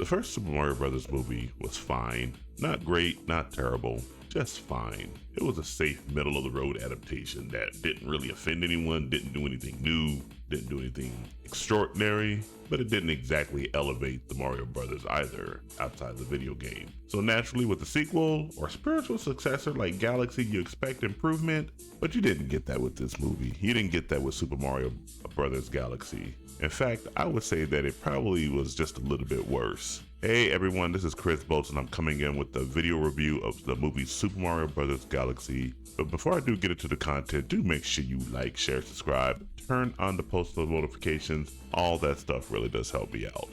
The first Super Mario Bros. Movie was fine. Not great, not terrible, just fine. It was a safe, middle of the road adaptation that didn't really offend anyone, didn't do anything new, didn't do anything extraordinary, but it didn't exactly elevate the Mario Brothers either outside the video game. So naturally, with the sequel or spiritual successor like Galaxy, you expect improvement, but you didn't get that with this movie. You didn't get that with Super Mario Brothers Galaxy. In fact, I would say that it probably was just a little bit worse. Hey everyone, this is Chris Bolton. I'm coming in with a video review of the movie Super Mario Bros. Galaxy. But before I do get into the content, do make sure you like, share, subscribe, turn on the post notifications. All that stuff really does help me out.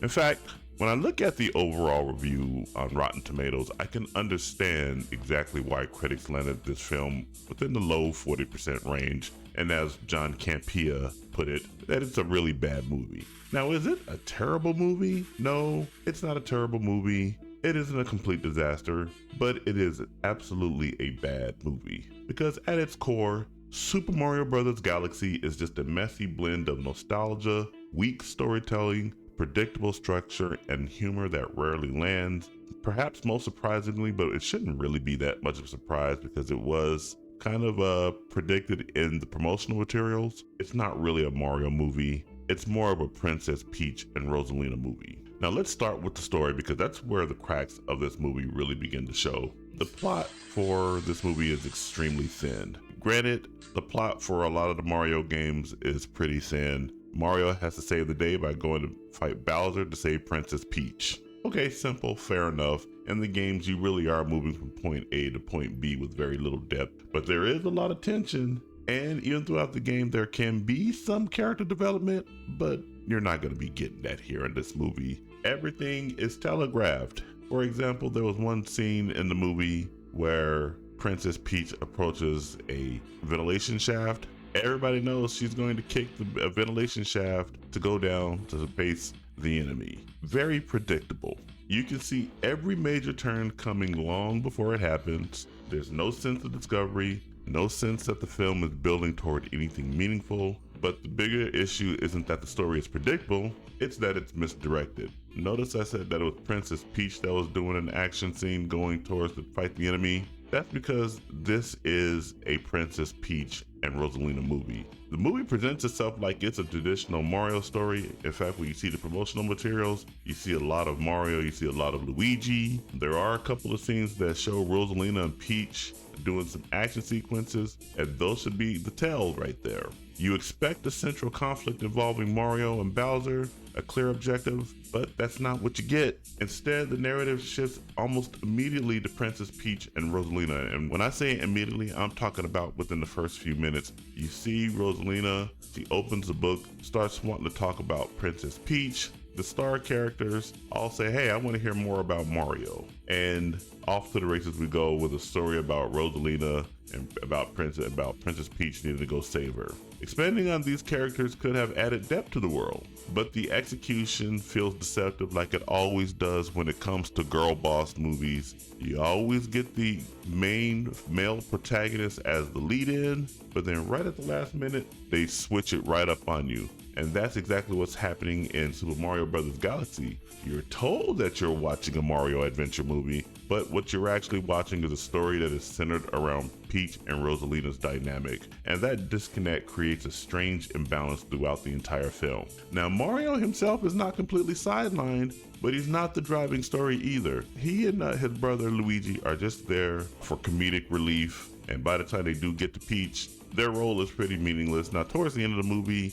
In fact, when I look at the overall review on Rotten Tomatoes, I can understand exactly why critics landed this film within the low 40% range, and as John Campea put it, that it's a really bad movie. Now, is it a terrible movie? No, it's not a terrible movie. It isn't a complete disaster, but it is absolutely a bad movie. Because at its core, Super Mario Bros. Galaxy is just a messy blend of nostalgia, weak storytelling, predictable structure, and humor that rarely lands. Perhaps most surprisingly, but it shouldn't really be that much of a surprise because it was kind of predicted in the promotional materials. It's not really a Mario movie. It's more of a Princess Peach and Rosalina movie. Now let's start with the story because that's where the cracks of this movie really begin to show. The plot for this movie is extremely thin. Granted, the plot for a lot of the Mario games is pretty thin. Mario has to save the day by going to fight Bowser to save Princess Peach. Okay, simple, fair enough. In the games, you really are moving from point A to point B with very little depth, but there is a lot of tension, and even throughout the game, there can be some character development, but you're not going to be getting that here in this movie. Everything is telegraphed. For example, there was one scene in the movie where Princess Peach approaches a ventilation shaft. Everybody knows she's going to kick the ventilation shaft to go down to face the enemy. Very predictable. You can see every major turn coming long before it happens. There's no sense of discovery, no sense that the film is building toward anything meaningful. But the bigger issue isn't that the story is predictable, it's that it's misdirected. Notice I said that it was Princess Peach that was doing an action scene going towards to fight the enemy. That's because this is a Princess Peach and Rosalina movie. The movie presents itself like it's a traditional Mario story. In fact, when you see the promotional materials, you see a lot of Mario, you see a lot of Luigi. There are a couple of scenes that show Rosalina and Peach doing some action sequences, and those should be the tell right there. You expect a central conflict involving Mario and Bowser, a clear objective, but that's not what you get. Instead, the narrative shifts almost immediately to Princess Peach and Rosalina. And when I say immediately, I'm talking about within the first few minutes. You see Rosalina, she opens the book, starts wanting to talk about Princess Peach. The star characters all say, hey, I want to hear more about Mario. And off to the races we go with a story about Rosalina and about Princess Peach needing to go save her. Expanding on these characters could have added depth to the world, but the execution feels deceptive like it always does when it comes to girl boss movies. You always get the main male protagonist as the lead-in, but then right at the last minute, they switch it right up on you. And that's exactly what's happening in Super Mario Bros. Galaxy. You're told that you're watching a Mario adventure movie, but what you're actually watching is a story that is centered around Peach and Rosalina's dynamic, and that disconnect creates a strange imbalance throughout the entire film. Now, Mario himself is not completely sidelined, but he's not the driving story either. He and his brother Luigi are just there for comedic relief, and by the time they do get to Peach, their role is pretty meaningless. Now, towards the end of the movie,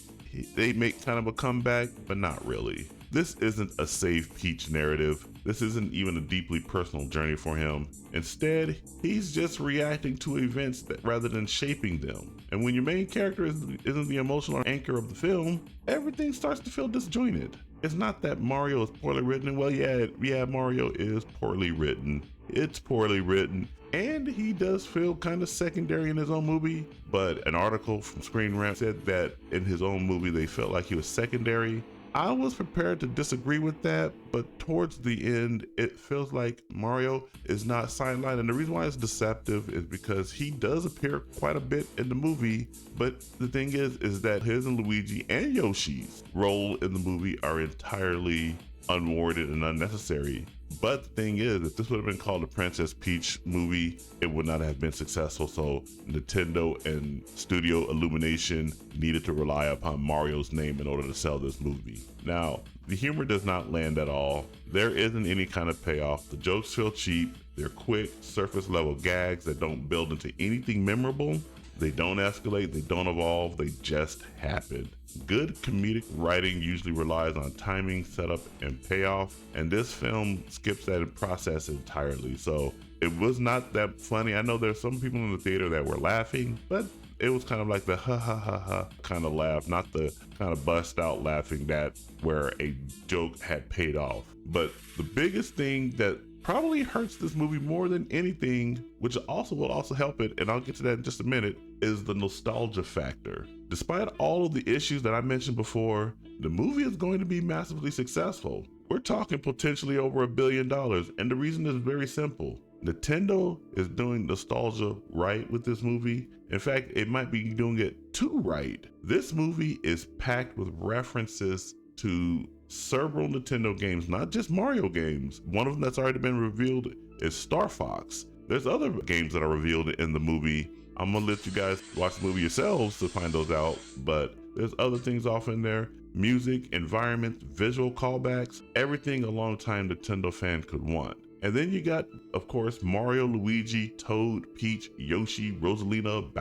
they make kind of a comeback, but not really. This isn't a save Peach narrative. This isn't even a deeply personal journey for him. Instead, he's just reacting to events rather than shaping them. And when your main character isn't the emotional anchor of the film, everything starts to feel disjointed. It's not that Mario is poorly written, and well, yeah, Mario is poorly written. It's poorly written, and he does feel kind of secondary in his own movie, but an article from Screen Rant said that in his own movie they felt like he was secondary. I was prepared to disagree with that, but towards the end, it feels like Mario is not sidelined. And the reason why it's deceptive is because he does appear quite a bit in the movie, but the thing is that his and Luigi and Yoshi's role in the movie are entirely unwarranted and unnecessary. But the thing is, if this would have been called a Princess Peach movie, it would not have been successful. So Nintendo and Studio Illumination needed to rely upon Mario's name in order to sell this movie. Now, the humor does not land at all. There isn't any kind of payoff. The jokes feel cheap. They're quick, surface level gags that don't build into anything memorable. They don't escalate, they don't evolve, they just happen. Good comedic writing usually relies on timing, setup, and payoff, and this film skips that process entirely. So it was not that funny. I know there's some people in the theater that were laughing, but it was kind of like the ha ha ha ha kind of laugh, not the kind of bust out laughing that where a joke had paid off. But the biggest thing that probably hurts this movie more than anything, which also will also help it, and I'll get to that in just a minute, is the nostalgia factor. Despite all of the issues that I mentioned before, the movie is going to be massively successful. We're talking potentially over $1 billion, and the reason is very simple. Nintendo is doing nostalgia right with this movie. In fact, it might be doing it too right. This movie is packed with references to several Nintendo games, not just Mario games. One of them that's already been revealed is Star Fox. There's other games that are revealed in the movie. I'm gonna let you guys watch the movie yourselves to find those out, but there's other things off in there. Music, environment, visual callbacks, everything a long-time Nintendo fan could want. And then you got, of course, Mario, Luigi, Toad, Peach, Yoshi, Rosalina,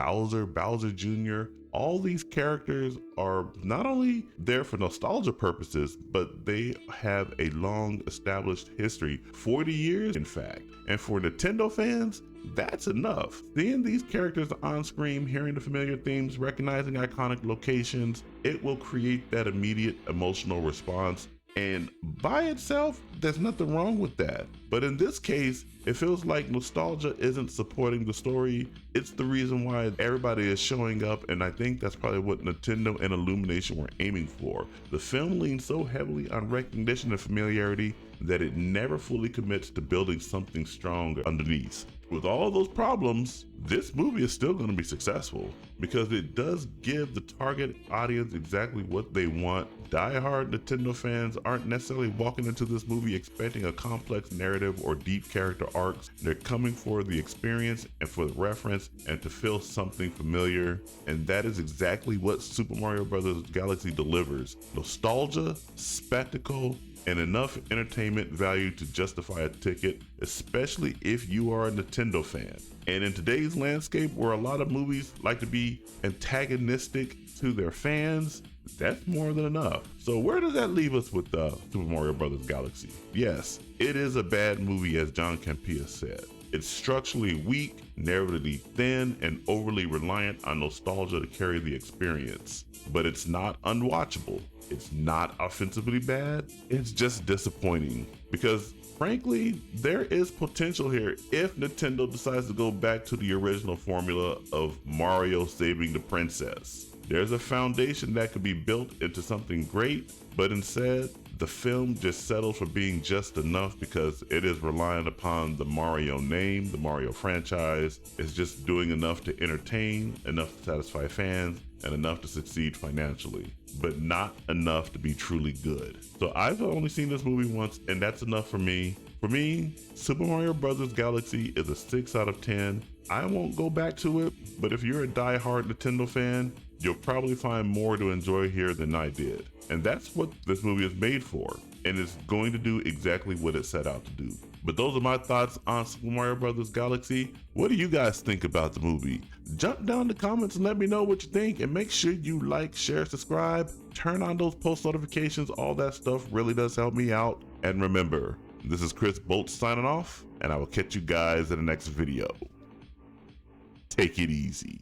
Bowser Jr. All these characters are not only there for nostalgia purposes, but they have a long established history, 40 years in fact. And for Nintendo fans, that's enough. Seeing these characters on screen, hearing the familiar themes, recognizing iconic locations, it will create that immediate emotional response. And by itself, there's nothing wrong with that. But in this case, it feels like nostalgia isn't supporting the story. It's the reason why everybody is showing up, and I think that's probably what Nintendo and Illumination were aiming for. The film leans so heavily on recognition and familiarity that it never fully commits to building something strong underneath. With all those problems, this movie is still going to be successful because it does give the target audience exactly what they want. Die-hard Nintendo fans aren't necessarily walking into this movie expecting a complex narrative or deep character arcs. They're coming for the experience and for the reference and to feel something familiar. And that is exactly what Super Mario Bros. Galaxy delivers. Nostalgia, spectacle, and enough entertainment value to justify a ticket, especially if you are a Nintendo fan. And in today's landscape where a lot of movies like to be antagonistic to their fans, that's more than enough. So where does that leave us with Super Mario Bros. Galaxy? Yes, it is a bad movie, as John Campea said. It's structurally weak, narratively thin, and overly reliant on nostalgia to carry the experience. But it's not unwatchable. It's not offensively bad. It's just disappointing because frankly, there is potential here if Nintendo decides to go back to the original formula of Mario saving the princess. There's a foundation that could be built into something great, but instead, the film just settles for being just enough because it is reliant upon the Mario name, the Mario franchise. It's just doing enough to entertain, enough to satisfy fans, and enough to succeed financially, but not enough to be truly good. So I've only seen this movie once, and that's enough for me. For me, Super Mario Bros. Galaxy is a 6 out of 10. I won't go back to it, but if you're a die-hard Nintendo fan, you'll probably find more to enjoy here than I did. And that's what this movie is made for, and it's going to do exactly what it set out to do. But those are my thoughts on Super Mario Bros. Galaxy. What do you guys think about the movie? Jump down in the comments and let me know what you think, and make sure you like, share, subscribe, turn on those post notifications. All that stuff really does help me out. And remember, this is Chris Bolt signing off, and I will catch you guys in the next video. Take it easy.